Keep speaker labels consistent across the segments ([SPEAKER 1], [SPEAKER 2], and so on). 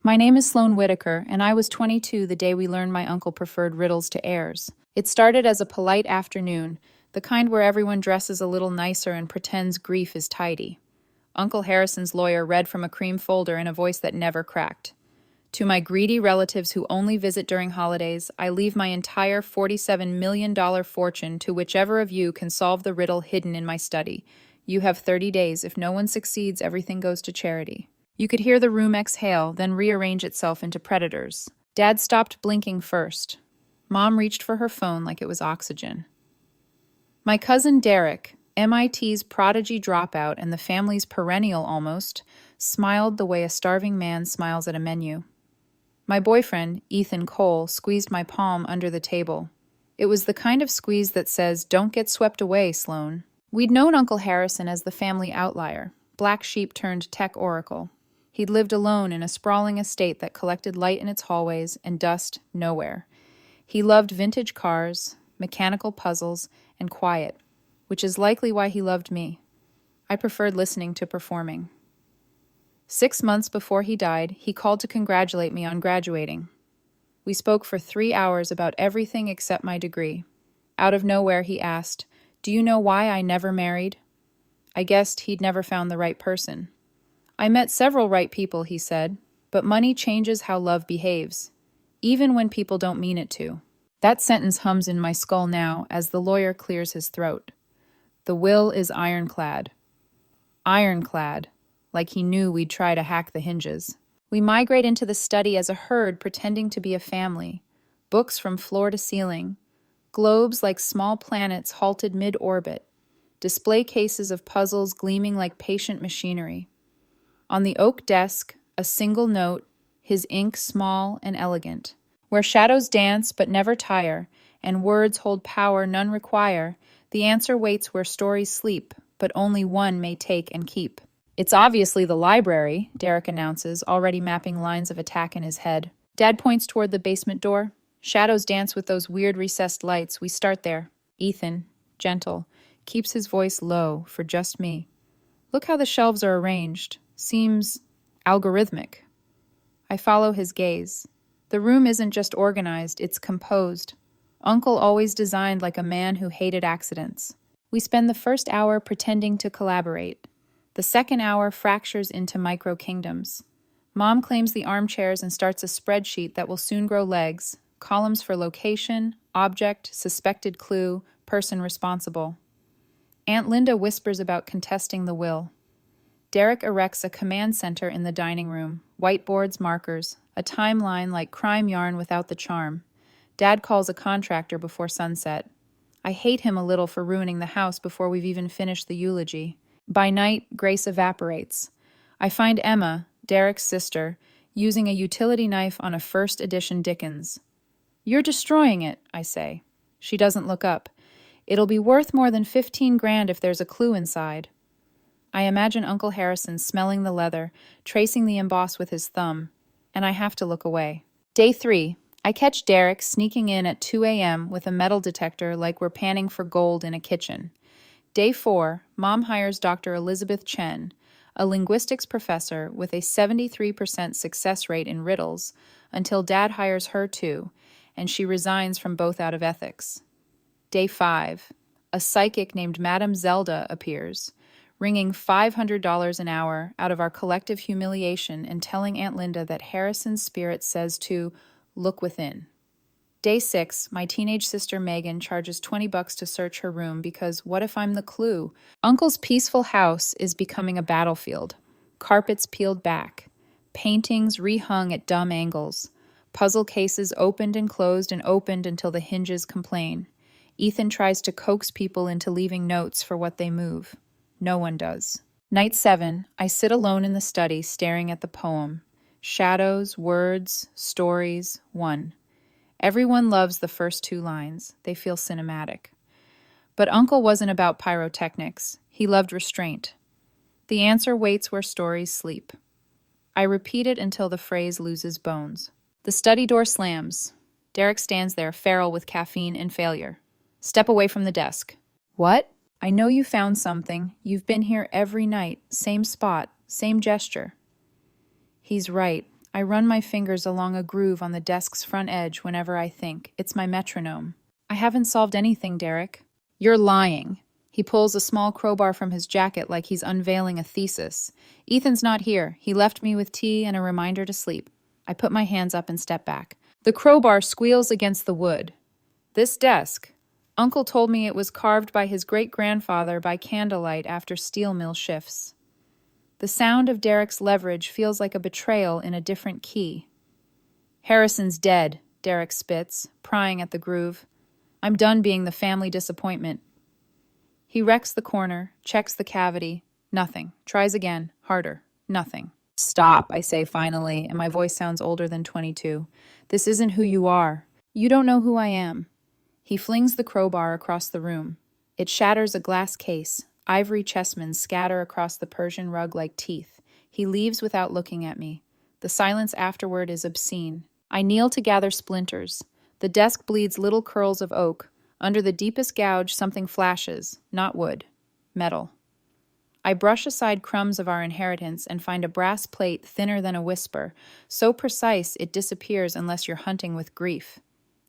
[SPEAKER 1] My name is Sloane Whitaker, and I was 22 the day we learned my uncle preferred riddles to heirs. It started as a polite afternoon, the kind where everyone dresses a little nicer and pretends grief is tidy. Uncle Harrison's lawyer read from a cream folder in a voice that never cracked. To my greedy relatives who only visit during holidays, I leave my entire $47 million fortune to whichever of you can solve the riddle hidden in my study. You have 30 days. If no one succeeds, everything goes to charity. You could hear the room exhale, then rearrange itself into predators. Dad stopped blinking first. Mom reached for her phone like it was oxygen. My cousin Derek, MIT's prodigy dropout and the family's perennial almost, smiled the way a starving man smiles at a menu. My boyfriend, Ethan Cole, squeezed my palm under the table. It was the kind of squeeze that says, "Don't get swept away, Sloane." We'd known Uncle Harrison as the family outlier, black sheep turned tech oracle. He'd lived alone in a sprawling estate that collected light in its hallways and dust nowhere. He loved vintage cars, mechanical puzzles, and quiet, which is likely why he loved me. I preferred listening to performing. 6 months before he died, he called to congratulate me on graduating. We spoke for 3 hours about everything except my degree. Out of nowhere, he asked, "Do you know why I never married?" I guessed he'd never found the right person. "I met several right people," he said, "but money changes how love behaves, even when people don't mean it to." That sentence hums in my skull now as the lawyer clears his throat. The will is ironclad. Ironclad, like he knew we'd try to hack the hinges. We migrate into the study as a herd pretending to be a family. Books from floor to ceiling. Globes like small planets halted mid-orbit. Display cases of puzzles gleaming like patient machinery. On the oak desk, a single note, his ink small and elegant. Where shadows dance but never tire, and words hold power none require, the answer waits where stories sleep, but only one may take and keep. "It's obviously the library," Derek announces, already mapping lines of attack in his head. Dad points toward the basement door. Shadows dance with those weird recessed lights. We start there. Ethan, gentle, keeps his voice low for just me. "Look how the shelves are arranged. Seems algorithmic." I follow his gaze. The room isn't just organized, it's composed. Uncle always designed like a man who hated accidents. We spend the first hour pretending to collaborate. The second hour fractures into micro-kingdoms. Mom claims the armchairs and starts a spreadsheet that will soon grow legs, columns for location, object, suspected clue, person responsible. Aunt Linda whispers about contesting the will. Derek erects a command center in the dining room, whiteboards, markers, a timeline like crime yarn without the charm. Dad calls a contractor before sunset. I hate him a little for ruining the house before we've even finished the eulogy. By night, Grace evaporates. I find Emma, Derek's sister, using a utility knife on a first edition Dickens. "You're destroying it," I say. She doesn't look up. "It'll be worth more than 15 grand if there's a clue inside." I imagine Uncle Harrison smelling the leather, tracing the emboss with his thumb, and I have to look away. Day 3. I catch Derek sneaking in at 2 a.m. with a metal detector like we're panning for gold in a kitchen. Day 4. Mom hires Dr. Elizabeth Chen, a linguistics professor with a 73% success rate in riddles, until Dad hires her too, and she resigns from both out of ethics. Day 5. A psychic named Madame Zelda appears, wringing $500 an hour out of our collective humiliation and telling Aunt Linda that Harrison's spirit says to look within. Day 6, my teenage sister Megan charges $20 to search her room because what if I'm the clue? Uncle's peaceful house is becoming a battlefield. Carpets peeled back. Paintings rehung at dumb angles. Puzzle cases opened and closed and opened until the hinges complain. Ethan tries to coax people into leaving notes for what they move. No one does. Night 7, I sit alone in the study staring at the poem. Shadows, words, stories, one. Everyone loves the first 2 lines. They feel cinematic. But Uncle wasn't about pyrotechnics. He loved restraint. The answer waits where stories sleep. I repeat it until the phrase loses bones. The study door slams. Derek stands there, feral with caffeine and failure. Step away from the desk. "What?" "I know you found something. You've been here every night. Same spot. Same gesture." He's right. I run my fingers along a groove on the desk's front edge whenever I think. It's my metronome. I haven't solved anything, Derek. You're lying. He pulls a small crowbar from his jacket like he's unveiling a thesis. Ethan's not here. He left me with tea and a reminder to sleep. I put my hands up and step back. The crowbar squeals against the wood. This desk. Uncle told me it was carved by his great-grandfather by candlelight after steel mill shifts. The sound of Derek's leverage feels like a betrayal in a different key. Harrison's dead, Derek spits, prying at the groove. I'm done being the family disappointment. He wrecks the corner, checks the cavity. Nothing. Tries again. Harder. Nothing. Stop, I say finally, and my voice sounds older than 22. This isn't who you are. You don't know who I am. He flings the crowbar across the room. It shatters a glass case. Ivory chessmen scatter across the Persian rug like teeth. He leaves without looking at me. The silence afterward is obscene. I kneel to gather splinters. The desk bleeds little curls of oak. Under the deepest gouge, something flashes. Not wood. Metal. I brush aside crumbs of our inheritance and find a brass plate thinner than a whisper, so precise it disappears unless you're hunting with grief.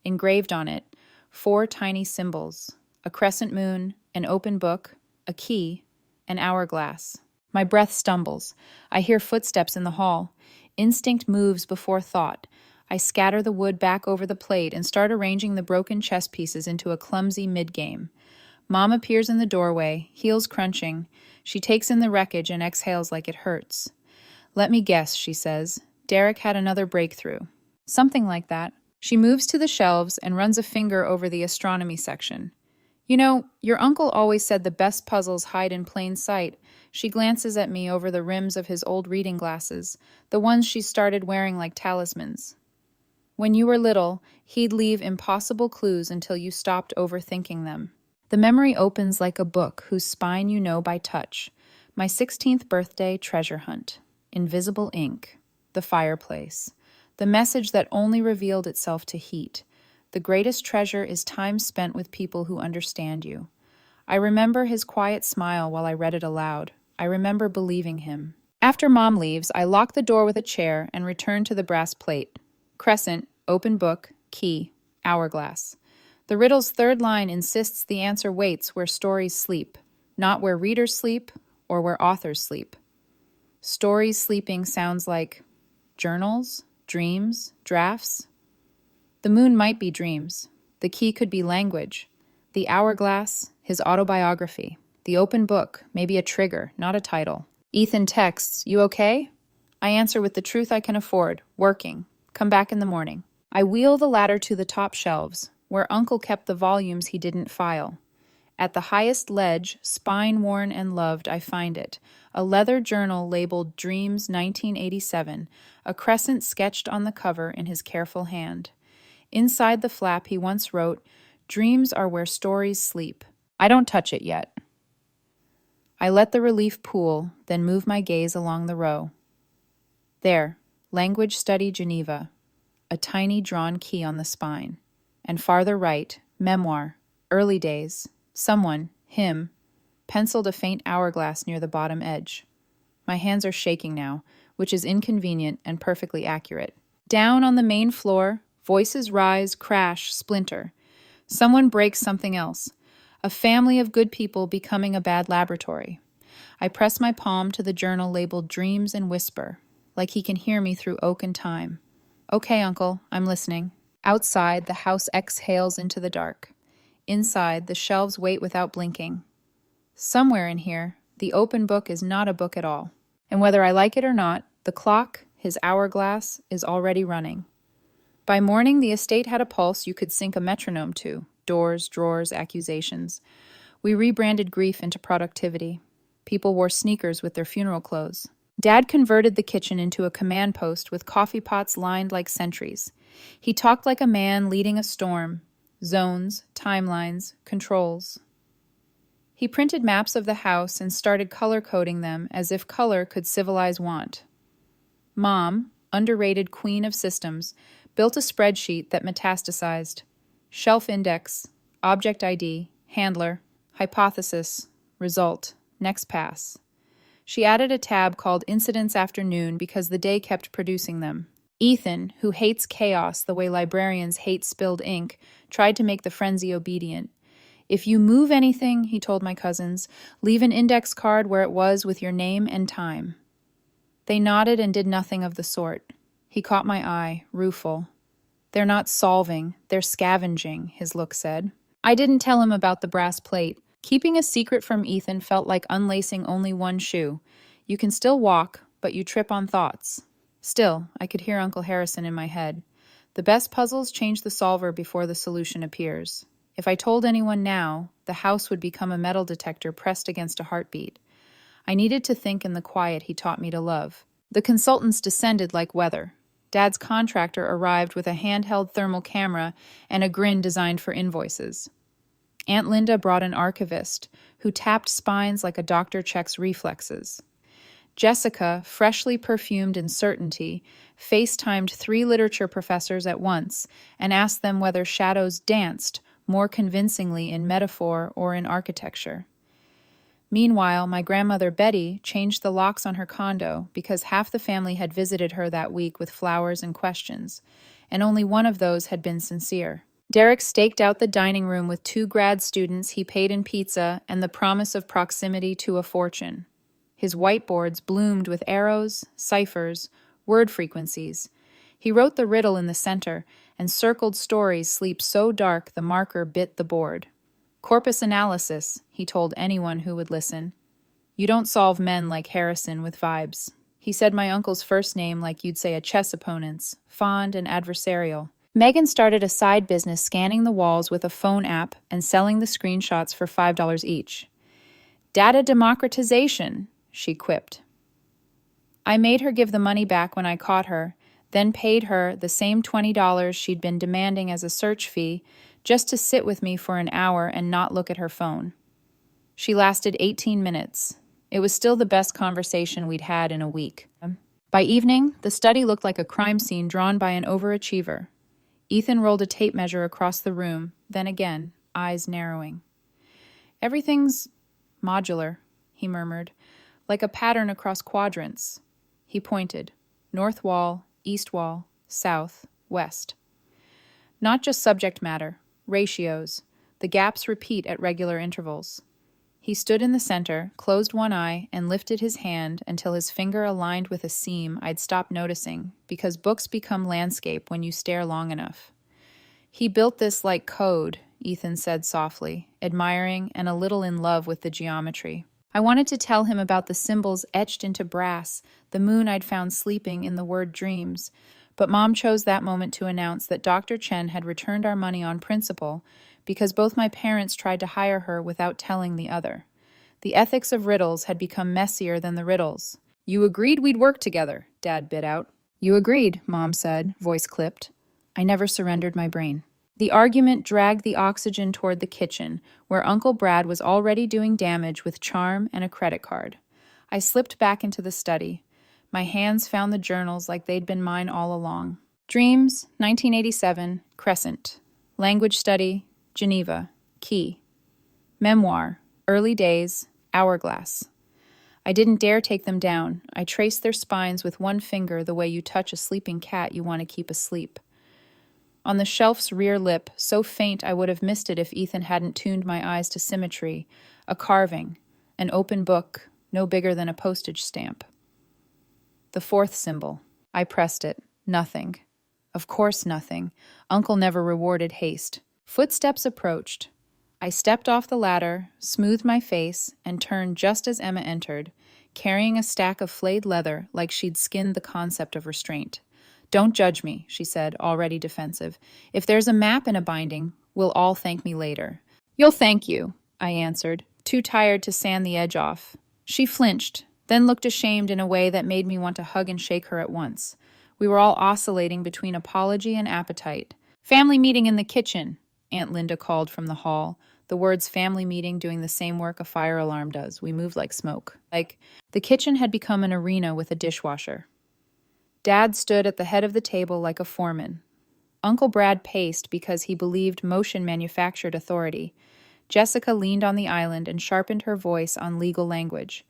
[SPEAKER 1] Engraved on it, 4 tiny symbols: a crescent moon, an open book, a key, an hourglass. My breath stumbles. I hear footsteps in the hall. Instinct moves before thought. I scatter the wood back over the plate and start arranging the broken chess pieces into a clumsy mid-game. Mom appears in the doorway, heels crunching. She takes in the wreckage and exhales like it hurts. Let me guess, she says. Derek had another breakthrough. Something like that. She moves to the shelves and runs a finger over the astronomy section. You know, your uncle always said the best puzzles hide in plain sight. She glances at me over the rims of his old reading glasses, the ones she started wearing like talismans. When you were little, he'd leave impossible clues until you stopped overthinking them. The memory opens like a book whose spine you know by touch. My 16th birthday treasure hunt. Invisible ink. The fireplace. The message that only revealed itself to heat. The greatest treasure is time spent with people who understand you. I remember his quiet smile while I read it aloud. I remember believing him. After Mom leaves, I lock the door with a chair and return to the brass plate. Crescent, open book, key, hourglass. The riddle's third line insists the answer waits where stories sleep, not where readers sleep or where authors sleep. Stories sleeping sounds like journals, dreams, drafts. The moon might be dreams. The key could be language. The hourglass, his autobiography. The open book, maybe a trigger, not a title. Ethan texts, "You okay?" I answer with the truth I can afford, working. Come back in the morning. I wheel the ladder to the top shelves, where Uncle kept the volumes he didn't file. At the highest ledge, spine-worn and loved, I find it. A leather journal labeled Dreams 1987, a crescent sketched on the cover in his careful hand. Inside the flap he once wrote, "Dreams are where stories sleep." I don't touch it yet. I let the relief pool, then move my gaze along the row. There, Language Study Geneva, a tiny drawn key on the spine. And farther right, Memoir, Early Days, someone, him, penciled a faint hourglass near the bottom edge. My hands are shaking now, which is inconvenient and perfectly accurate. Down on the main floor, voices rise, crash, splinter. Someone breaks something else. A family of good people becoming a bad laboratory. I press my palm to the journal labeled Dreams and whisper, like he can hear me through oak and time. Okay, Uncle, I'm listening. Outside, the house exhales into the dark. Inside, the shelves wait without blinking. Somewhere in here, the open book is not a book at all. And whether I like it or not, the clock, his hourglass, is already running. By morning, the estate had a pulse you could sync a metronome to. Doors, drawers, accusations. We rebranded grief into productivity. People wore sneakers with their funeral clothes. Dad converted the kitchen into a command post with coffee pots lined like sentries. He talked like a man leading a storm. Zones, timelines, controls. He printed maps of the house and started color-coding them as if color could civilize want. Mom, underrated queen of systems, built a spreadsheet that metastasized. Shelf index, object ID, handler, hypothesis, result, next pass. She added a tab called Incidents Afternoon because the day kept producing them. Ethan, who hates chaos the way librarians hate spilled ink, tried to make the frenzy obedient. If you move anything, he told my cousins, leave an index card where it was with your name and time. They nodded and did nothing of the sort. He caught my eye, rueful. They're not solving, they're scavenging, his look said. I didn't tell him about the brass plate. Keeping a secret from Ethan felt like unlacing only one shoe. You can still walk, but you trip on thoughts. Still, I could hear Uncle Harrison in my head. The best puzzles change the solver before the solution appears. If I told anyone now, the house would become a metal detector pressed against a heartbeat. I needed to think in the quiet he taught me to love. The consultants descended like weather. Dad's contractor arrived with a handheld thermal camera and a grin designed for invoices. Aunt Linda brought an archivist, who tapped spines like a doctor checks reflexes. Jessica, freshly perfumed in certainty, FaceTimed 3 literature professors at once and asked them whether shadows danced more convincingly in metaphor or in architecture. Meanwhile, my grandmother Betty changed the locks on her condo because half the family had visited her that week with flowers and questions, and only one of those had been sincere. Derek staked out the dining room with 2 grad students he paid in pizza and the promise of proximity to a fortune. His whiteboards bloomed with arrows, ciphers, word frequencies. He wrote the riddle in the center and circled stories sleep so dark the marker bit the board. Corpus analysis, he told anyone who would listen. You don't solve men like Harrison with vibes. He said my uncle's first name like you'd say a chess opponent's, fond and adversarial. Megan started a side business scanning the walls with a phone app and selling the screenshots for $5 each. Data democratization, she quipped. I made her give the money back when I caught her, then paid her the same $20 she'd been demanding as a search fee just to sit with me for an hour and not look at her phone. She lasted 18 minutes. It was still the best conversation we'd had in a week. By evening, the study looked like a crime scene drawn by an overachiever. Ethan rolled a tape measure across the room, then again, eyes narrowing. Everything's modular, he murmured, like a pattern across quadrants. He pointed. North wall, east wall, south, west. Not just subject matter, ratios. The gaps repeat at regular intervals. He stood in the center, closed one eye, and lifted his hand until his finger aligned with a seam I'd stopped noticing, because books become landscape when you stare long enough. He built this like code, Ethan said softly, admiring and a little in love with the geometry. I wanted to tell him about the symbols etched into brass, the moon I'd found sleeping in the word dreams, but Mom chose that moment to announce that Dr. Chen had returned our money on principle because both my parents tried to hire her without telling the other. The ethics of riddles had become messier than the riddles. You agreed we'd work together, Dad bit out. You agreed, Mom said, voice clipped. I never surrendered my brain. The argument dragged the oxygen toward the kitchen, where Uncle Brad was already doing damage with charm and a credit card. I slipped back into the study. My hands found the journals like they'd been mine all along. Dreams, 1987, Crescent. Language Study, Geneva, Key. Memoir, Early Days, Hourglass. I didn't dare take them down. I traced their spines with one finger the way you touch a sleeping cat you want to keep asleep. On the shelf's rear lip, so faint I would have missed it if Ethan hadn't tuned my eyes to symmetry, a carving, an open book, no bigger than a postage stamp. The 4th symbol. I pressed it. Nothing. Of course nothing. Uncle never rewarded haste. Footsteps approached. I stepped off the ladder, smoothed my face, and turned just as Emma entered, carrying a stack of flayed leather like she'd skinned the concept of restraint. Don't judge me, she said, already defensive. If there's a map in a binding, we'll all thank me later. You'll thank you, I answered, too tired to sand the edge off. She flinched, then looked ashamed in a way that made me want to hug and shake her at once. We were all oscillating between apology and appetite. Family meeting in the kitchen, Aunt Linda called from the hall, the words family meeting doing the same work a fire alarm does. We moved like smoke. The kitchen had become an arena with a dishwasher. Dad stood at the head of the table like a foreman. Uncle Brad paced because he believed motion manufactured authority. Jessica leaned on the island and sharpened her voice on legal language.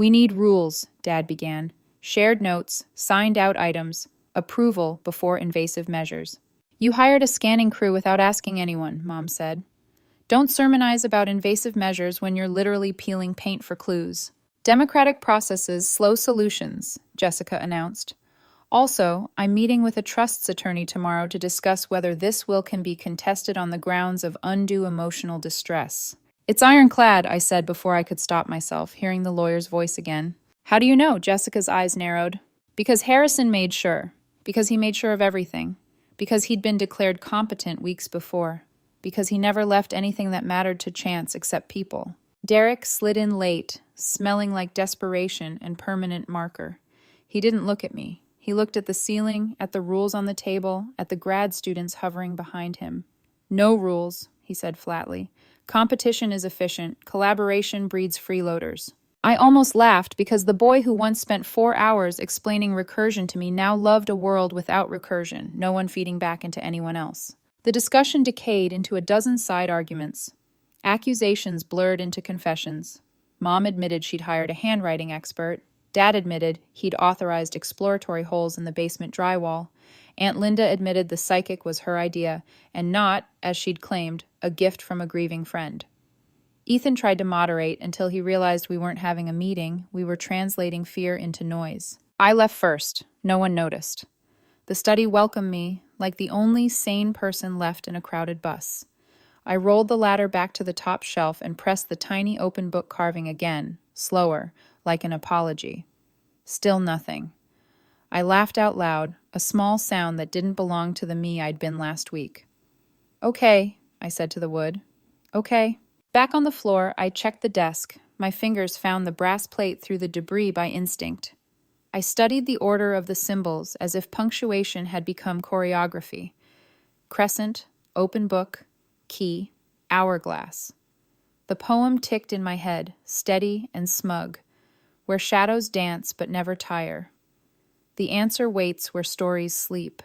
[SPEAKER 1] We need rules, Dad began. Shared notes, signed out items, approval before invasive measures. You hired a scanning crew without asking anyone, Mom said. Don't sermonize about invasive measures when you're literally peeling paint for clues. Democratic processes, slow solutions, Jessica announced. Also, I'm meeting with a trusts attorney tomorrow to discuss whether this will can be contested on the grounds of undue emotional distress. It's ironclad, I said before I could stop myself, hearing the lawyer's voice again. How do you know? Jessica's eyes narrowed. Because Harrison made sure. Because he made sure of everything. Because he'd been declared competent weeks before. Because he never left anything that mattered to chance except people. Derek slid in late, smelling like desperation and permanent marker. He didn't look at me. He looked at the ceiling, at the rules on the table, at the grad students hovering behind him. No rules, he said flatly. Competition is efficient. Collaboration breeds freeloaders. I almost laughed because the boy who once spent 4 hours explaining recursion to me now loved a world without recursion, no one feeding back into anyone else. The discussion decayed into a dozen side arguments. Accusations blurred into confessions. Mom admitted she'd hired a handwriting expert. Dad admitted he'd authorized exploratory holes in the basement drywall. Aunt Linda admitted the psychic was her idea, and not, as she'd claimed, a gift from a grieving friend. Ethan tried to moderate until he realized we weren't having a meeting, we were translating fear into noise. I left first. No one noticed. The study welcomed me, like the only sane person left in a crowded bus. I rolled the ladder back to the top shelf and pressed the tiny open book carving again, slower, like an apology. Still nothing. I laughed out loud, a small sound that didn't belong to the me I'd been last week. Okay, I said to the wood. Okay. Back on the floor, I checked the desk. My fingers found the brass plate through the debris by instinct. I studied the order of the symbols as if punctuation had become choreography. Crescent, open book, key, hourglass. The poem ticked in my head, steady and smug, where shadows dance but never tire. The answer waits where stories sleep.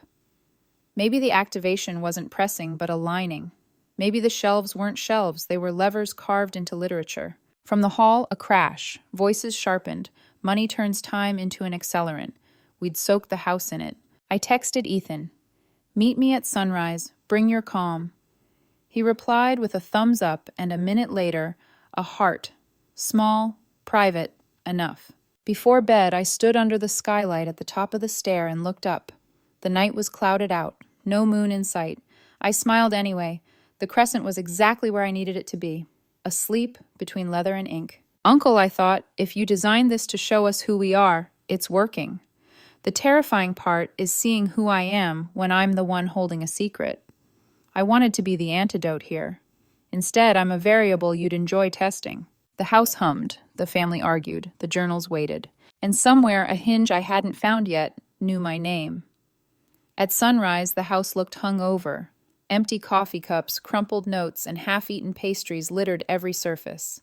[SPEAKER 1] Maybe the activation wasn't pressing but aligning. Maybe the shelves weren't shelves, they were levers carved into literature. From the hall, a crash, voices sharpened, money turns time into an accelerant. We'd soak the house in it. I texted Ethan, "Meet me at sunrise, bring your calm." He replied with a thumbs up and a minute later, a heart, small, private, enough. Before bed, I stood under the skylight at the top of the stair and looked up. The night was clouded out, no moon in sight. I smiled anyway. The crescent was exactly where I needed it to be, asleep between leather and ink. Uncle, I thought, if you designed this to show us who we are, it's working. The terrifying part is seeing who I am when I'm the one holding a secret. I wanted to be the antidote here. Instead, I'm a variable you'd enjoy testing. The house hummed, the family argued, the journals waited. And somewhere, a hinge I hadn't found yet knew my name. At sunrise, the house looked hung over. Empty coffee cups, crumpled notes, and half-eaten pastries littered every surface.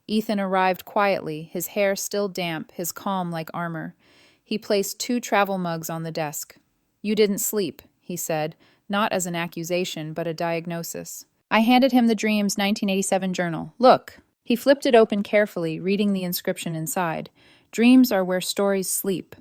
[SPEAKER 1] Ethan arrived quietly, his hair still damp, his calm like armor. He placed 2 travel mugs on the desk. "You didn't sleep," he said, not as an accusation, but a diagnosis. I handed him the Dreams 1987 journal. "Look." He flipped it open carefully, reading the inscription inside. "Dreams are where stories sleep."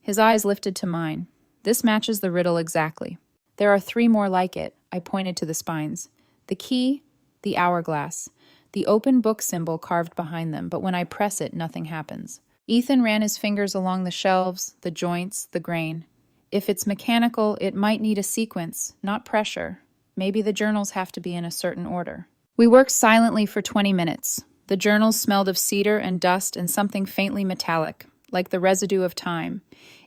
[SPEAKER 1] His eyes lifted to mine. "This matches the riddle exactly. There are 3 more like it." I pointed to the spines. The key, the hourglass, the open book symbol carved behind them, but when I press it, nothing happens. Ethan ran his fingers along the shelves, the joints, the grain. If it's mechanical, it might need a sequence, not pressure. Maybe the journals have to be in a certain order. We worked silently for 20 minutes. The journals smelled of cedar and dust and something faintly metallic, like the residue of time.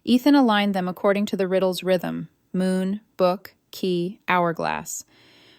[SPEAKER 1] Ethan aligned them according to the riddle's rhythm: moon, book, key, hourglass.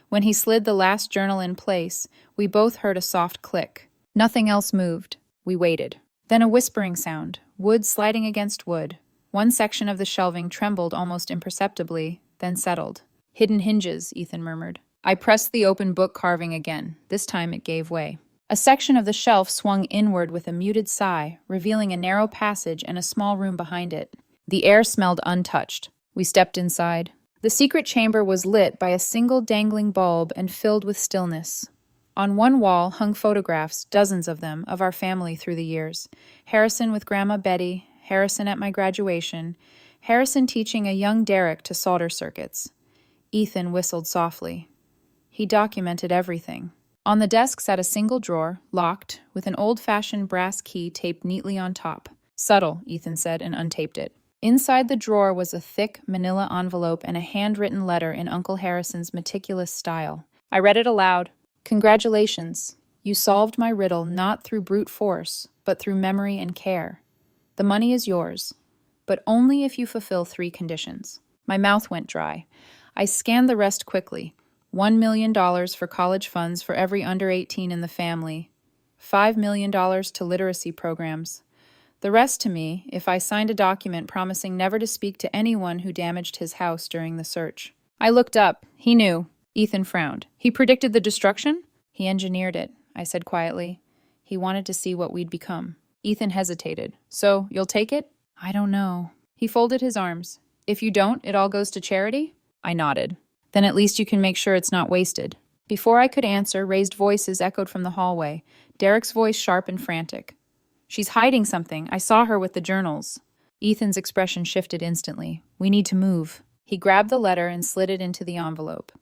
[SPEAKER 1] When he slid the last journal in place, we both heard a soft click. Nothing else moved. We waited. Then a whispering sound, wood sliding against wood. One section of the shelving trembled almost imperceptibly, then settled. "Hidden hinges," Ethan murmured. I pressed the open book carving again. This time it gave way. A section of the shelf swung inward with a muted sigh, revealing a narrow passage and a small room behind it. The air smelled untouched. We stepped inside. The secret chamber was lit by a single dangling bulb and filled with stillness. On one wall hung photographs, dozens of them, of our family through the years. Harrison with Grandma Betty, Harrison at my graduation, Harrison teaching a young Derek to solder circuits. Ethan whistled softly. He documented everything. On the desk sat a single drawer, locked, with an old-fashioned brass key taped neatly on top. Subtle, Ethan said, and untaped it. Inside the drawer was a thick manila envelope and a handwritten letter in Uncle Harrison's meticulous style. I read it aloud. Congratulations. You solved my riddle not through brute force, but through memory and care. The money is yours, but only if you fulfill 3 conditions. My mouth went dry. I scanned the rest quickly. $1 million for college funds for every under 18 in the family. $5 million to literacy programs. The rest to me, if I signed a document promising never to speak to anyone who damaged his house during the search. I looked up. He knew. Ethan frowned. He predicted the destruction? He engineered it, I said quietly. He wanted to see what we'd become. Ethan hesitated. So, you'll take it? I don't know. He folded his arms. If you don't, it all goes to charity? I nodded. Then at least you can make sure it's not wasted. Before I could answer, raised voices echoed from the hallway. Derek's voice sharp and frantic. She's hiding something. I saw her with the journals. Ethan's expression shifted instantly. We need to move. He grabbed the letter and slid it into the envelope.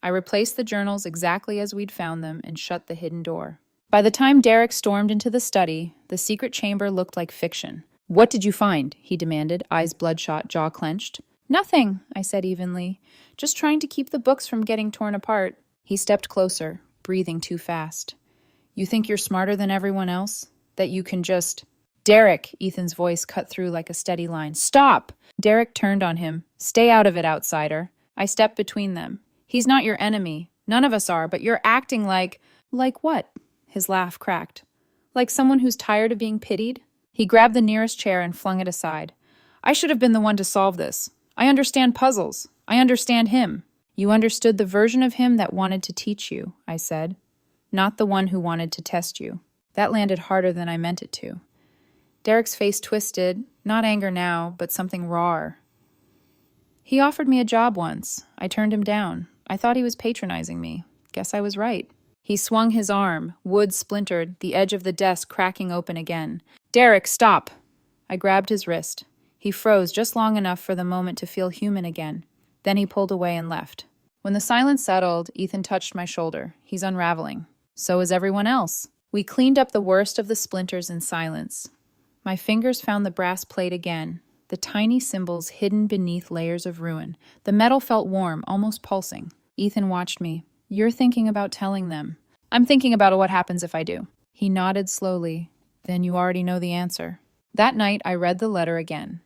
[SPEAKER 1] I replaced the journals exactly as we'd found them and shut the hidden door. By the time Derek stormed into the study, the secret chamber looked like fiction. What did you find? He demanded, eyes bloodshot, jaw clenched. Nothing, I said evenly. Just trying to keep the books from getting torn apart. He stepped closer, breathing too fast. You think you're smarter than everyone else? That you can just... Derek, Ethan's voice cut through like a steady line. Stop! Derek turned on him. Stay out of it, outsider. I stepped between them. He's not your enemy. None of us are, but you're acting like... Like what? His laugh cracked. Like someone who's tired of being pitied? He grabbed the nearest chair and flung it aside. I should have been the one to solve this. I understand puzzles. I understand him. You understood the version of him that wanted to teach you, I said. Not the one who wanted to test you. That landed harder than I meant it to. Derek's face twisted, not anger now, but something rawer. He offered me a job once. I turned him down. I thought he was patronizing me. Guess I was right. He swung his arm, wood splintered, the edge of the desk cracking open again. Derek, stop! I grabbed his wrist. He froze just long enough for the moment to feel human again. Then he pulled away and left. When the silence settled, Ethan touched my shoulder. He's unraveling. So is everyone else. We cleaned up the worst of the splinters in silence. My fingers found the brass plate again, the tiny symbols hidden beneath layers of ruin. The metal felt warm, almost pulsing. Ethan watched me. You're thinking about telling them. I'm thinking about what happens if I do. He nodded slowly. Then you already know the answer. That night, I read the letter again.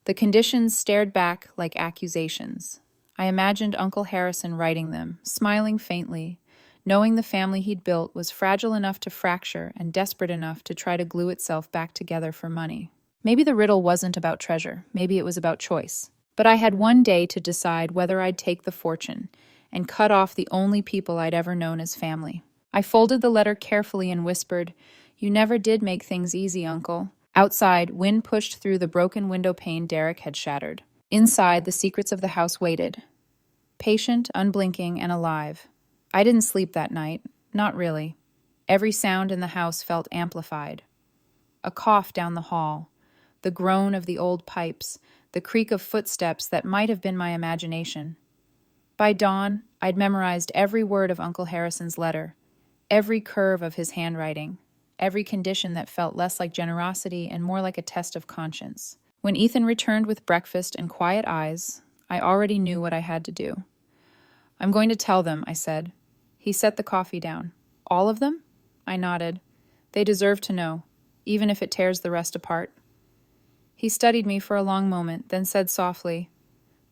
[SPEAKER 1] The conditions stared back like accusations. I imagined Uncle Harrison writing them, smiling faintly, knowing the family he'd built was fragile enough to fracture and desperate enough to try to glue itself back together for money. Maybe the riddle wasn't about treasure. Maybe it was about choice. But I had one day to decide whether I'd take the fortune and cut off the only people I'd ever known as family. I folded the letter carefully and whispered, You never did make things easy, Uncle. Outside, wind pushed through the broken window pane Derek had shattered. Inside, the secrets of the house waited. Patient, unblinking, and alive. I didn't sleep that night. Not really. Every sound in the house felt amplified. A cough down the hall, the groan of the old pipes, the creak of footsteps that might have been my imagination. By dawn, I'd memorized every word of Uncle Harrison's letter, every curve of his handwriting, every condition that felt less like generosity and more like a test of conscience. When Ethan returned with breakfast and quiet eyes, I already knew what I had to do. I'm going to tell them, I said. He set the coffee down. All of them? I nodded. They deserve to know, even if it tears the rest apart. He studied me for a long moment, then said softly,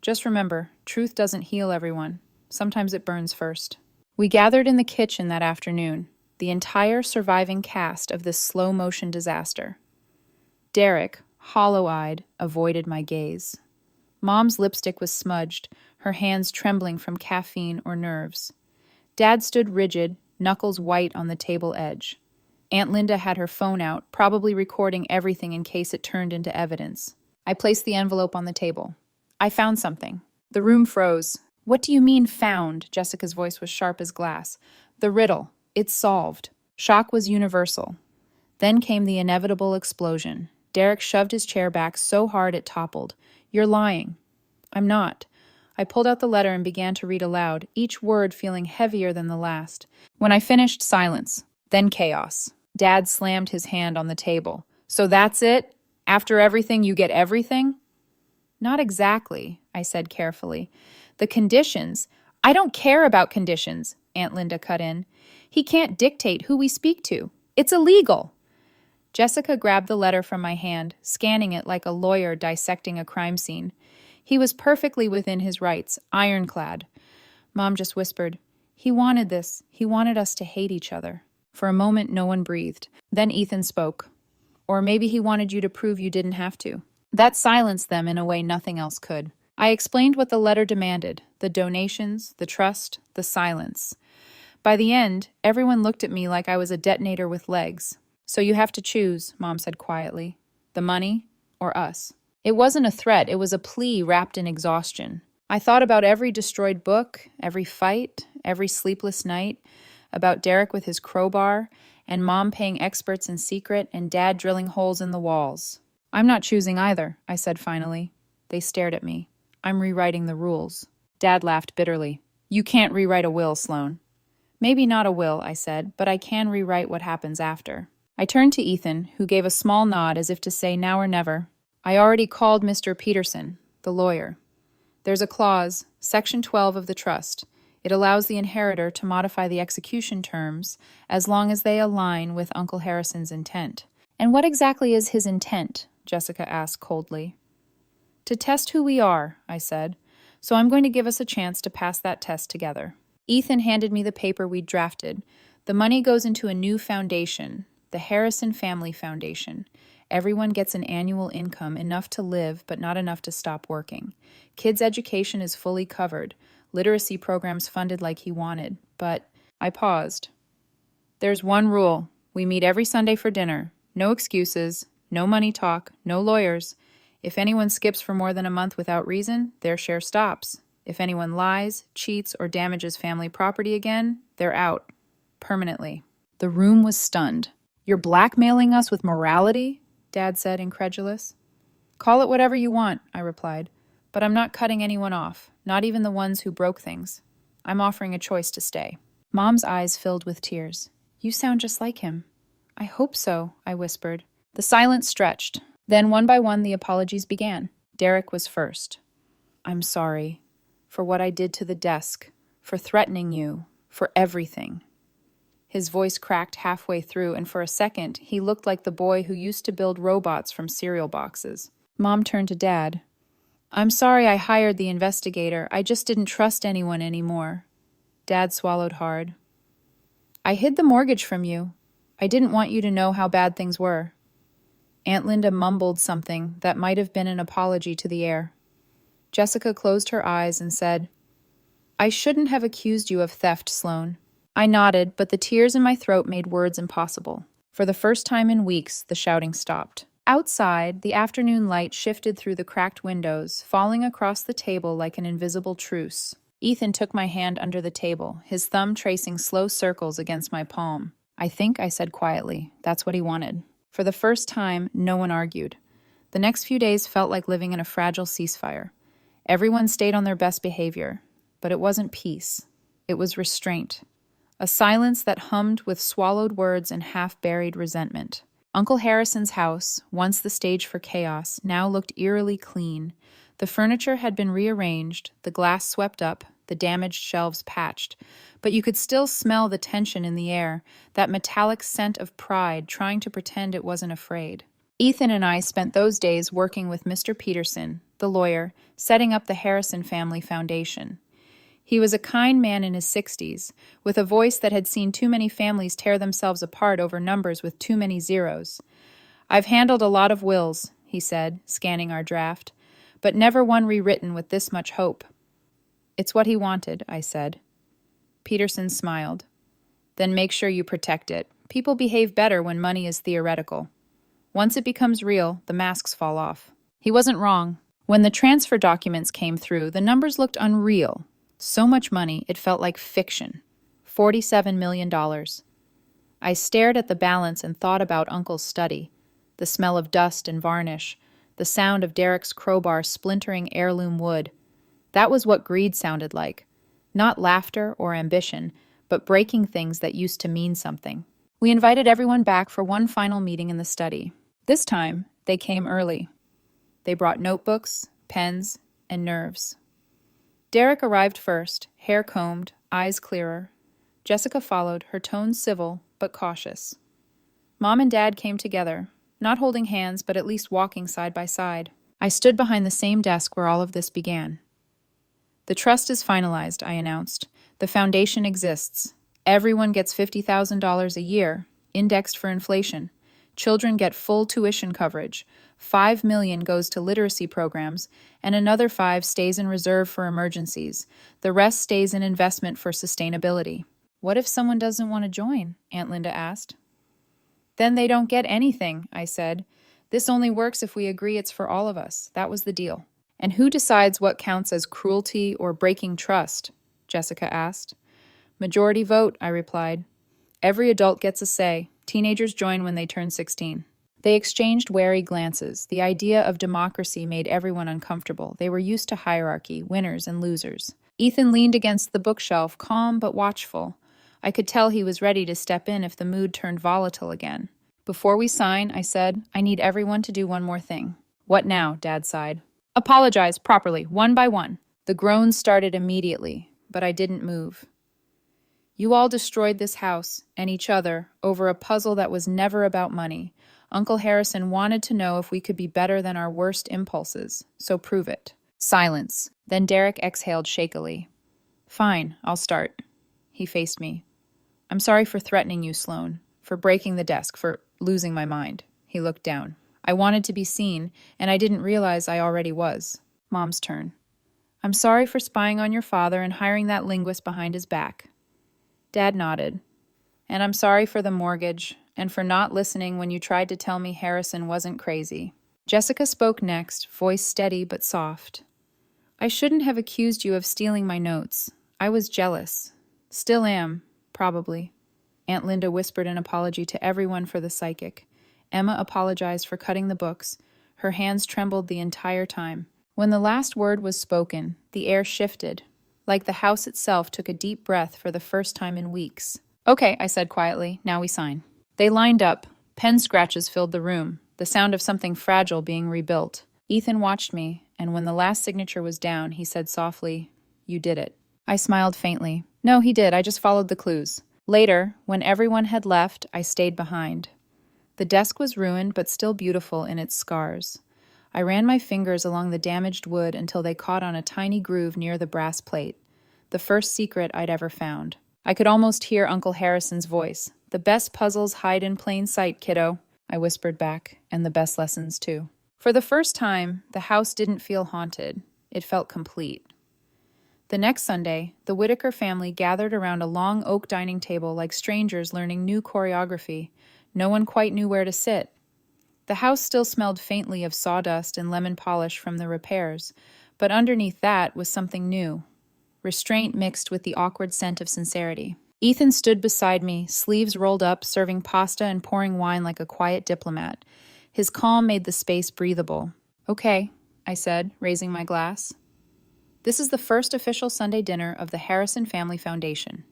[SPEAKER 1] Just remember, truth doesn't heal everyone. Sometimes it burns first. We gathered in the kitchen that afternoon, the entire surviving cast of this slow-motion disaster. Derek, hollow-eyed, avoided my gaze. Mom's lipstick was smudged, her hands trembling from caffeine or nerves. Dad stood rigid, knuckles white on the table edge. Aunt Linda had her phone out, probably recording everything in case it turned into evidence. I placed the envelope on the table. I found something. The room froze. What do you mean, found? Jessica's voice was sharp as glass. The riddle. It's solved. Shock was universal. Then came the inevitable explosion. Derek shoved his chair back so hard it toppled. You're lying. I'm not. I pulled out the letter and began to read aloud, each word feeling heavier than the last. When I finished, silence. Then chaos. Dad slammed his hand on the table. So that's it? After everything, you get everything? Not exactly, I said carefully. The conditions. I don't care about conditions, Aunt Linda cut in. He can't dictate who we speak to. It's illegal. Jessica grabbed the letter from my hand, scanning it like a lawyer dissecting a crime scene. He was perfectly within his rights, ironclad. Mom just whispered, He wanted this. He wanted us to hate each other. For a moment, no one breathed. Then Ethan spoke. Or maybe he wanted you to prove you didn't have to. That silenced them in a way nothing else could. I explained what the letter demanded, the donations, the trust, the silence. By the end, everyone looked at me like I was a detonator with legs. So you have to choose, Mom said quietly. The money or us. It wasn't a threat, it was a plea wrapped in exhaustion. I thought about every destroyed book, every fight, every sleepless night, about Derek with his crowbar, and Mom paying experts in secret, and Dad drilling holes in the walls. I'm not choosing either, I said finally. They stared at me. I'm rewriting the rules. Dad laughed bitterly. You can't rewrite a will, Sloan. Maybe not a will, I said, but I can rewrite what happens after. I turned to Ethan, who gave a small nod as if to say now or never. I already called Mr. Peterson, the lawyer. There's a clause, Section 12 of the trust. It allows the inheritor to modify the execution terms as long as they align with Uncle Harrison's intent. And what exactly is his intent? Jessica asked coldly. To test who we are, I said. So I'm going to give us a chance to pass that test together. Ethan handed me the paper we'd drafted. The money goes into a new foundation, the Harrison Family Foundation. Everyone gets an annual income, enough to live, but not enough to stop working. Kids' education is fully covered. Literacy programs funded like he wanted. But I paused. There's one rule. We meet every Sunday for dinner. No excuses, no money talk, no lawyers. If anyone skips for more than a month without reason, their share stops. If anyone lies, cheats, or damages family property again, they're out. Permanently. The room was stunned. You're blackmailing us with morality? Dad said, incredulous. Call it whatever you want, I replied. But I'm not cutting anyone off, not even the ones who broke things. I'm offering a choice to stay. Mom's eyes filled with tears. You sound just like him. I hope so, I whispered. The silence stretched. Then one by one the apologies began. Derek was first. I'm sorry. For what I did to the desk. For threatening you. For everything. His voice cracked halfway through, and for a second, he looked like the boy who used to build robots from cereal boxes. Mom turned to Dad. I'm sorry I hired the investigator. I just didn't trust anyone anymore. Dad swallowed hard. I hid the mortgage from you. I didn't want you to know how bad things were. Aunt Linda mumbled something that might have been an apology to the heir. Jessica closed her eyes and said, I shouldn't have accused you of theft, Sloan. I nodded, but the tears in my throat made words impossible. For the first time in weeks, the shouting stopped. Outside, the afternoon light shifted through the cracked windows, falling across the table like an invisible truce. Ethan took my hand under the table, his thumb tracing slow circles against my palm. I think, I said quietly, that's what he wanted. For the first time, no one argued. The next few days felt like living in a fragile ceasefire. Everyone stayed on their best behavior, but it wasn't peace. It was restraint. A silence that hummed with swallowed words and half-buried resentment. Uncle Harrison's house, once the stage for chaos, now looked eerily clean. The furniture had been rearranged, the glass swept up, the damaged shelves patched, but you could still smell the tension in the air, that metallic scent of pride trying to pretend it wasn't afraid. Ethan and I spent those days working with Mr. Peterson, the lawyer, setting up the Harrison Family Foundation. He was a kind man in his 60s, with a voice that had seen too many families tear themselves apart over numbers with too many zeros. I've handled a lot of wills, he said, scanning our draft, but never one rewritten with this much hope. It's what he wanted, I said. Peterson smiled. Then make sure you protect it. People behave better when money is theoretical. Once it becomes real, the masks fall off. He wasn't wrong. When the transfer documents came through, the numbers looked unreal. So much money, it felt like fiction. $47 million. I stared at the balance and thought about Uncle's study, the smell of dust and varnish, the sound of Derek's crowbar splintering heirloom wood. That was what greed sounded like. Not laughter or ambition, but breaking things that used to mean something. We invited everyone back for one final meeting in the study. This time, they came early. They brought notebooks, pens, and nerves. Derek arrived first, hair combed, eyes clearer. Jessica followed, her tone civil but cautious. Mom and Dad came together, not holding hands but at least walking side by side. I stood behind the same desk where all of this began. The trust is finalized, I announced. The foundation exists. Everyone gets $50,000 a year, indexed for inflation. Children get full tuition coverage. $5 million goes to literacy programs, and another $5 million stays in reserve for emergencies. The rest stays in investment for sustainability. What if someone doesn't want to join? Aunt Linda asked. Then they don't get anything, I said. This only works if we agree it's for all of us. That was the deal. And who decides what counts as cruelty or breaking trust? Jessica asked. Majority vote, I replied. Every adult gets a say. Teenagers join when they turn 16. They exchanged wary glances. The idea of democracy made everyone uncomfortable. They were used to hierarchy, winners and losers. Ethan leaned against the bookshelf, calm but watchful. I could tell he was ready to step in if the mood turned volatile again. Before we sign, I said, I need everyone to do one more thing. What now? Dad sighed. Apologize properly, one by one. The groans started immediately, but I didn't move. You all destroyed this house and each other over a puzzle that was never about money. Uncle Harrison wanted to know if we could be better than our worst impulses, so prove it. Silence. Then Derek exhaled shakily. Fine, I'll start. He faced me. I'm sorry for threatening you, Sloane, for breaking the desk, for losing my mind. He looked down. I wanted to be seen, and I didn't realize I already was. Mom's turn. I'm sorry for spying on your father and hiring that linguist behind his back. Dad nodded. And I'm sorry for the mortgage, and for not listening when you tried to tell me Harrison wasn't crazy. Jessica spoke next, voice steady but soft. I shouldn't have accused you of stealing my notes. I was jealous. Still am, probably. Aunt Linda whispered an apology to everyone for the psychic. Emma apologized for cutting the books. Her hands trembled the entire time. When the last word was spoken, the air shifted, like the house itself took a deep breath for the first time in weeks. Okay, I said quietly, now we sign. They lined up. Pen scratches filled the room, the sound of something fragile being rebuilt. Ethan watched me, and when the last signature was down, he said softly, You did it. I smiled faintly. No, he did, I just followed the clues. Later, when everyone had left, I stayed behind. The desk was ruined, but still beautiful in its scars. I ran my fingers along the damaged wood until they caught on a tiny groove near the brass plate, the first secret I'd ever found. I could almost hear Uncle Harrison's voice. The best puzzles hide in plain sight, kiddo, I whispered back, and the best lessons too. For the first time, the house didn't feel haunted. It felt complete. The next Sunday, the Whitaker family gathered around a long oak dining table like strangers learning new choreography. No one quite knew where to sit. The house still smelled faintly of sawdust and lemon polish from the repairs, but underneath that was something new. Restraint mixed with the awkward scent of sincerity. Ethan stood beside me, sleeves rolled up, serving pasta and pouring wine like a quiet diplomat. His calm made the space breathable. Okay, I said, raising my glass. This is the first official Sunday dinner of the Harrison Family Foundation.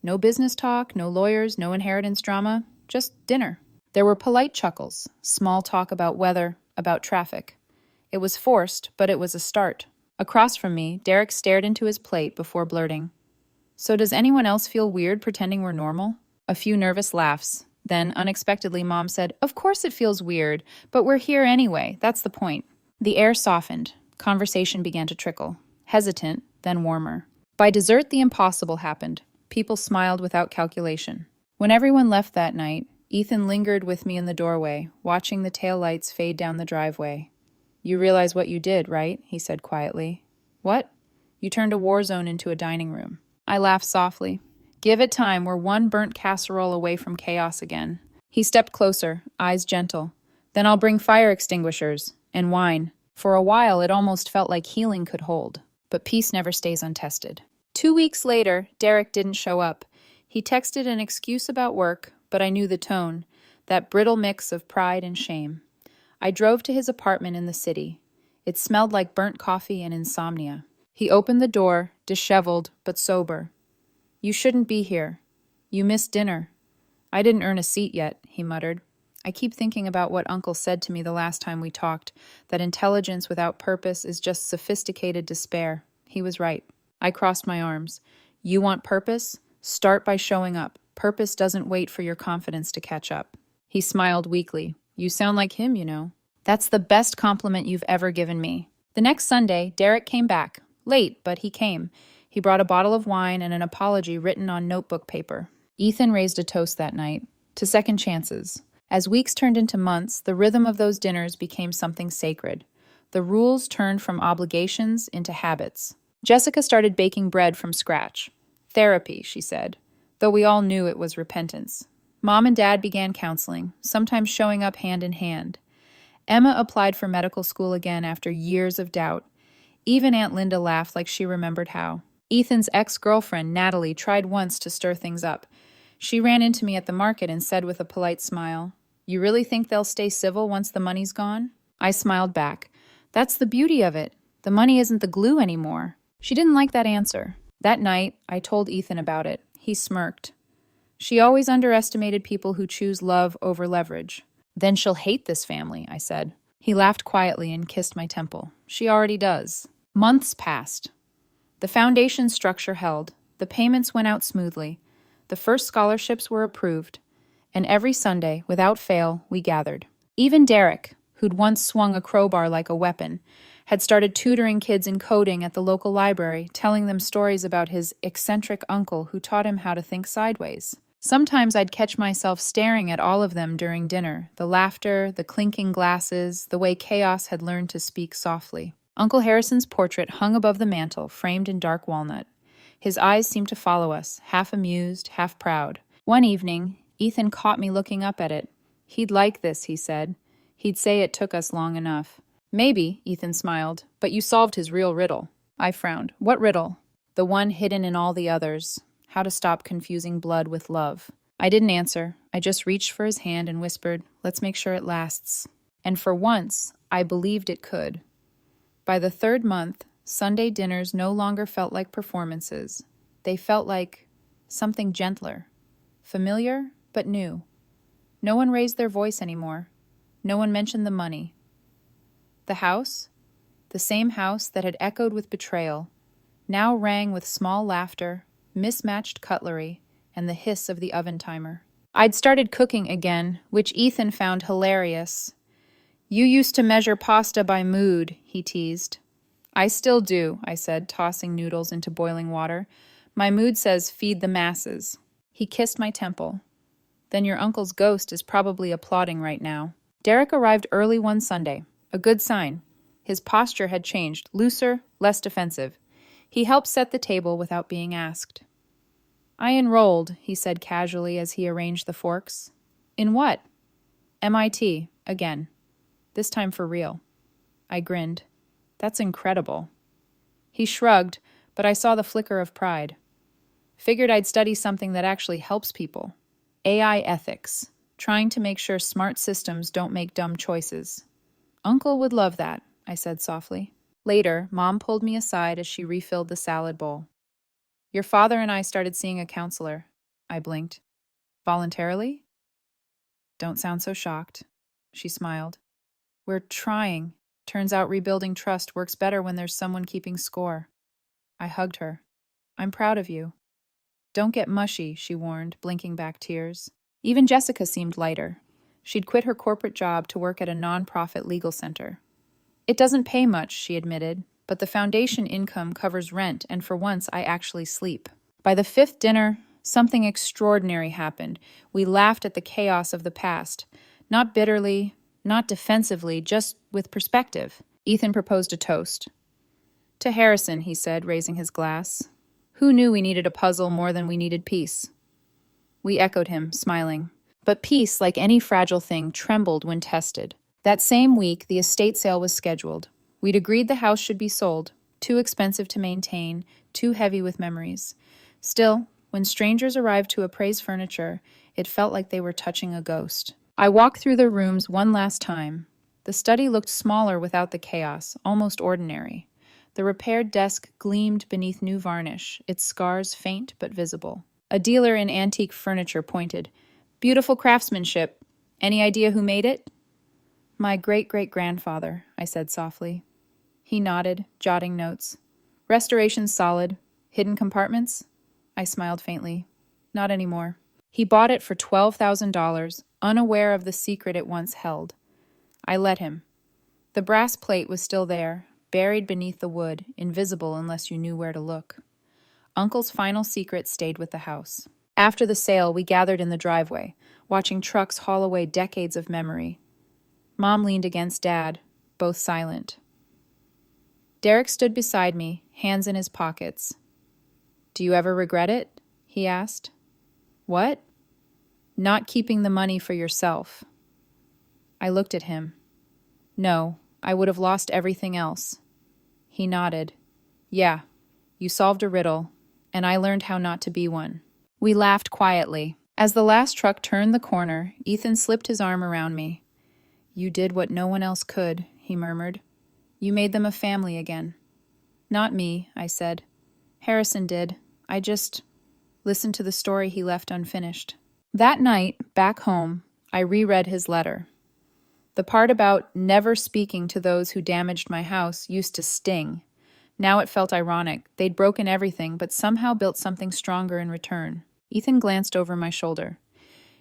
[SPEAKER 1] No business talk, no lawyers, no inheritance drama, just dinner. There were polite chuckles, small talk about weather, about traffic. It was forced, but it was a start. Across from me, Derek stared into his plate before blurting. So does anyone else feel weird pretending we're normal? A few nervous laughs. Then, unexpectedly, Mom said, Of course it feels weird, but we're here anyway. That's the point. The air softened. Conversation began to trickle. Hesitant, then warmer. By dessert, the impossible happened. People smiled without calculation. When everyone left that night, Ethan lingered with me in the doorway, watching the taillights fade down the driveway. You realize what you did, right? He said quietly. What? You turned a war zone into a dining room. I laughed softly. Give it time, we're one burnt casserole away from chaos again. He stepped closer, eyes gentle. Then I'll bring fire extinguishers and wine. For a while, it almost felt like healing could hold. But peace never stays untested. 2 weeks later, Derek didn't show up. He texted an excuse about work, but I knew the tone, that brittle mix of pride and shame. I drove to his apartment in the city. It smelled like burnt coffee and insomnia. He opened the door, disheveled but sober. "You shouldn't be here. You missed dinner." "I didn't earn a seat yet," he muttered. I keep thinking about what Uncle said to me the last time we talked, that intelligence without purpose is just sophisticated despair. He was right. I crossed my arms. "You want purpose? Start by showing up. Purpose doesn't wait for your confidence to catch up." He smiled weakly. "You sound like him, you know." "That's the best compliment you've ever given me." The next Sunday, Derek came back. Late, but he came. He brought a bottle of wine and an apology written on notebook paper. Ethan raised a toast that night, to second chances. As weeks turned into months, the rhythm of those dinners became something sacred. The rules turned from obligations into habits. Jessica started baking bread from scratch. Therapy, she said, though we all knew it was repentance. Mom and Dad began counseling, sometimes showing up hand in hand. Emma applied for medical school again after years of doubt. Even Aunt Linda laughed like she remembered how. Ethan's ex-girlfriend, Natalie, tried once to stir things up. She ran into me at the market and said with a polite smile, "You really think they'll stay civil once the money's gone?" I smiled back. "That's the beauty of it. The money isn't the glue anymore." She didn't like that answer. That night, I told Ethan about it. He smirked. "She always underestimated people who choose love over leverage." "Then she'll hate this family," I said. He laughed quietly and kissed my temple. "She already does." Months passed. The foundation structure held. The payments went out smoothly. The first scholarships were approved. And every Sunday, without fail, we gathered. Even Derek, who'd once swung a crowbar like a weapon, had started tutoring kids in coding at the local library, telling them stories about his eccentric uncle who taught him how to think sideways. Sometimes I'd catch myself staring at all of them during dinner, the laughter, the clinking glasses, the way chaos had learned to speak softly. Uncle Harrison's portrait hung above the mantel, framed in dark walnut. His eyes seemed to follow us, half amused, half proud. One evening, Ethan caught me looking up at it. "He'd like this," he said. "He'd say it took us long enough." "Maybe," Ethan smiled, "but you solved his real riddle." I frowned. "What riddle?" "The one hidden in all the others. How to stop confusing blood with love." I didn't answer. I just reached for his hand and whispered, "Let's make sure it lasts." And for once, I believed it could. By the third month, Sunday dinners no longer felt like performances. They felt like something gentler, familiar, but new. No one raised their voice anymore. No one mentioned the money. The house, the same house that had echoed with betrayal, now rang with small laughter, mismatched cutlery, and the hiss of the oven timer. I'd started cooking again, which Ethan found hilarious. "You used to measure pasta by mood," he teased. "I still do," I said, tossing noodles into boiling water. "My mood says feed the masses." He kissed my temple. "Then your uncle's ghost is probably applauding right now." Derek arrived early one Sunday, a good sign. His posture had changed, looser, less defensive. He helped set the table without being asked. "I enrolled," he said casually as he arranged the forks. "In what?" "MIT, again. This time for real." I grinned. "That's incredible." He shrugged, but I saw the flicker of pride. "Figured I'd study something that actually helps people. AI ethics, trying to make sure smart systems don't make dumb choices." "Uncle would love that," I said softly. Later, Mom pulled me aside as she refilled the salad bowl. "Your father and I started seeing a counselor." I blinked. "Voluntarily?" "Don't sound so shocked." She smiled. "We're trying. Turns out rebuilding trust works better when there's someone keeping score." I hugged her. "I'm proud of you." "Don't get mushy," she warned, blinking back tears. Even Jessica seemed lighter. She'd quit her corporate job to work at a nonprofit legal center. "It doesn't pay much," she admitted, "but the foundation income covers rent, and for once I actually sleep." By the fifth dinner, something extraordinary happened. We laughed at the chaos of the past. Not bitterly, not defensively, just with perspective. Ethan proposed a toast. "To Harrison," he said, raising his glass. "Who knew we needed a puzzle more than we needed peace?" We echoed him, smiling. But peace, like any fragile thing, trembled when tested. That same week, the estate sale was scheduled. We'd agreed the house should be sold, too expensive to maintain, too heavy with memories. Still, When strangers arrived to appraise furniture, it felt like they were touching a ghost. I walked through the rooms one last time. The study looked smaller without the chaos, almost ordinary. The repaired desk gleamed beneath new varnish, its scars faint but visible. A dealer in antique furniture pointed. "Beautiful craftsmanship. Any idea who made it?" "My great-great-grandfather," I said softly. He nodded, jotting notes. "Restoration's solid. Hidden compartments?" I smiled faintly. "Not anymore." He bought it for $12,000, unaware of the secret it once held. I let him. The brass plate was still there, buried beneath the wood, invisible unless you knew where to look. Uncle's final secret stayed with the house. After the sale, we gathered in the driveway, watching trucks haul away decades of memory. Mom leaned against Dad, both silent. Derek stood beside me, hands in his pockets. "Do you ever regret it?" he asked. "What?" "Not keeping the money for yourself." I looked at him. "No, I would have lost everything else." He nodded. "Yeah, you solved a riddle, and I learned how not to be one." We laughed quietly. As the last truck turned the corner, Ethan slipped his arm around me. "You did what no one else could," he murmured. "You made them a family again." "Not me," I said. "Harrison did. I just listened to the story he left unfinished." That night, back home, I reread his letter. The part about never speaking to those who damaged my house used to sting. Now it felt ironic. They'd broken everything, but somehow built something stronger in return. Ethan glanced over my shoulder.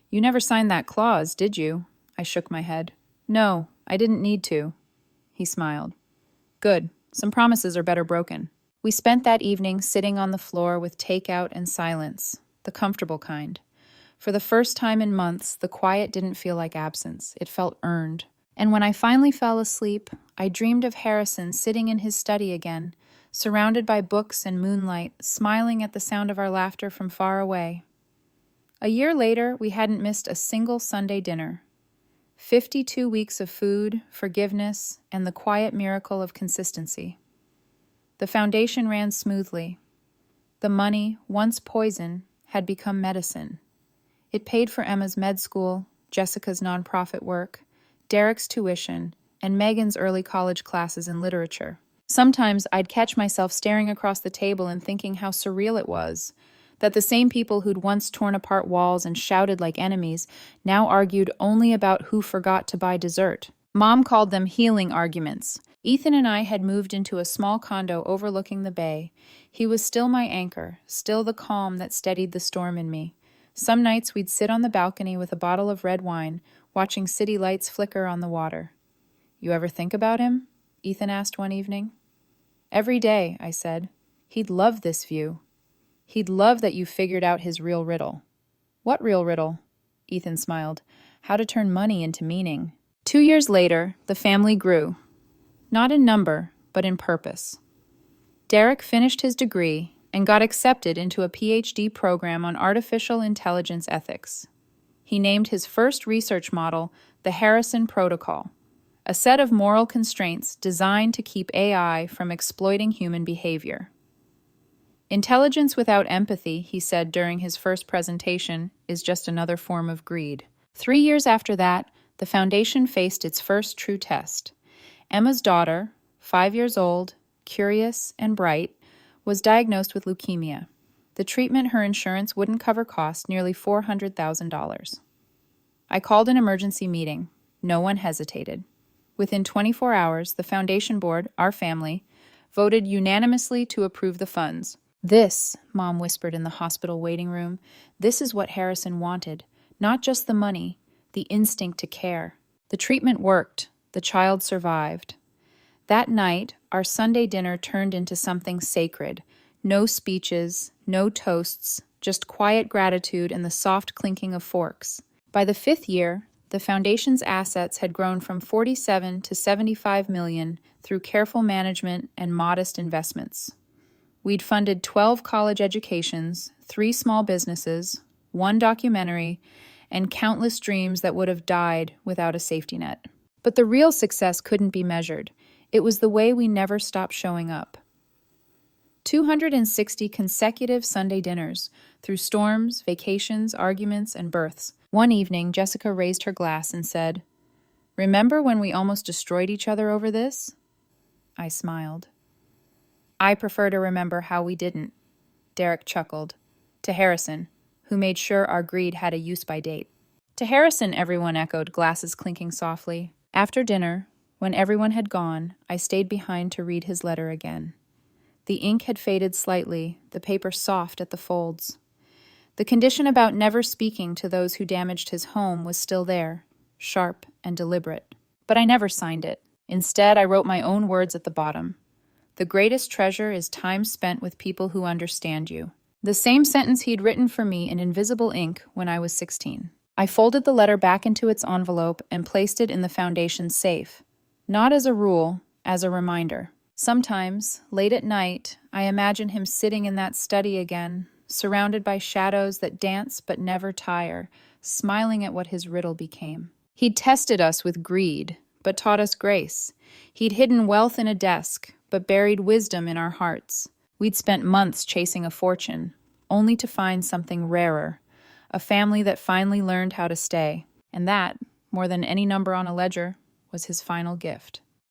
[SPEAKER 1] "You never signed that clause, did you?" I shook my head. "No, I didn't need to." He smiled. "Good. Some promises are better broken." We spent that evening sitting on the floor with takeout and silence, the comfortable kind. For the first time in months, the quiet didn't feel like absence. It felt earned. And when I finally fell asleep, I dreamed of Harrison sitting in his study again, surrounded by books and moonlight, smiling at the sound of our laughter from far away. A year later, we hadn't missed a single Sunday dinner. 52 weeks of food, forgiveness, and the quiet miracle of consistency. The foundation ran smoothly. The money, once poison, had become medicine. It paid for Emma's med school, Jessica's nonprofit work, Derek's tuition, and Megan's early college classes in literature. Sometimes I'd catch myself staring across the table and thinking how surreal it was, that the same people who'd once torn apart walls and shouted like enemies now argued only about who forgot to buy dessert. Mom called them healing arguments. Ethan and I had moved into a small condo overlooking the bay. He was still my anchor, still the calm that steadied the storm in me. Some nights we'd sit on the balcony with a bottle of red wine, watching city lights flicker on the water. "You ever think about him?" Ethan asked one evening. "Every day," I said. "He'd love this view. He'd love that you figured out his real riddle." "What real riddle?" Ethan smiled. "How to turn money into meaning." 2 years later, the family grew. Not in number, but in purpose. Derek finished his degree and got accepted into a PhD program on artificial intelligence ethics. He named his first research model the Harrison Protocol, a set of moral constraints designed to keep AI from exploiting human behavior. "Intelligence without empathy," he said during his first presentation, "is just another form of greed." 3 years after that, the foundation faced its first true test. Emma's daughter, 5 years old, curious and bright, was diagnosed with leukemia. The treatment her insurance wouldn't cover cost nearly $400,000. I called an emergency meeting. No one hesitated. Within 24 hours, the foundation board, our family, voted unanimously to approve the funds. "This," Mom whispered in the hospital waiting room, "this is what Harrison wanted. Not just the money, the instinct to care." The treatment worked. The child survived. That night, our Sunday dinner turned into something sacred. No speeches, no toasts, just quiet gratitude and the soft clinking of forks. By the 5th year, the foundation's assets had grown from 47 to 75 million through careful management and modest investments. We'd funded 12 college educations, 3 small businesses, 1 documentary, and countless dreams that would have died without a safety net. But the real success couldn't be measured. It was the way we never stopped showing up. 260 consecutive Sunday dinners, through storms, vacations, arguments, and births. One evening, Jessica raised her glass and said, "Remember when we almost destroyed each other over this?" I smiled. "I prefer to remember how we didn't," Derek chuckled. To Harrison, who made sure our greed had a use-by date. To Harrison, everyone echoed, glasses clinking softly. After dinner, when everyone had gone, I stayed behind to read his letter again. The ink had faded slightly, the paper soft at the folds. The condition about never speaking to those who damaged his home was still there, sharp and deliberate. But I never signed it. Instead, I wrote my own words at the bottom. "The greatest treasure is time spent with people who understand you." The same sentence he'd written for me in invisible ink when I was 16. I folded the letter back into its envelope and placed it in the foundation's safe. Not as a rule, as a reminder. Sometimes, late at night, I imagine him sitting in that study again, surrounded by shadows that dance but never tire, smiling at what his riddle became. He'd tested us with greed, but taught us grace. He'd hidden wealth in a desk, but buried wisdom in our hearts. We'd spent months chasing a fortune, only to find something rarer, a family that finally learned how to stay. And that, more than any number on a ledger, was his final gift.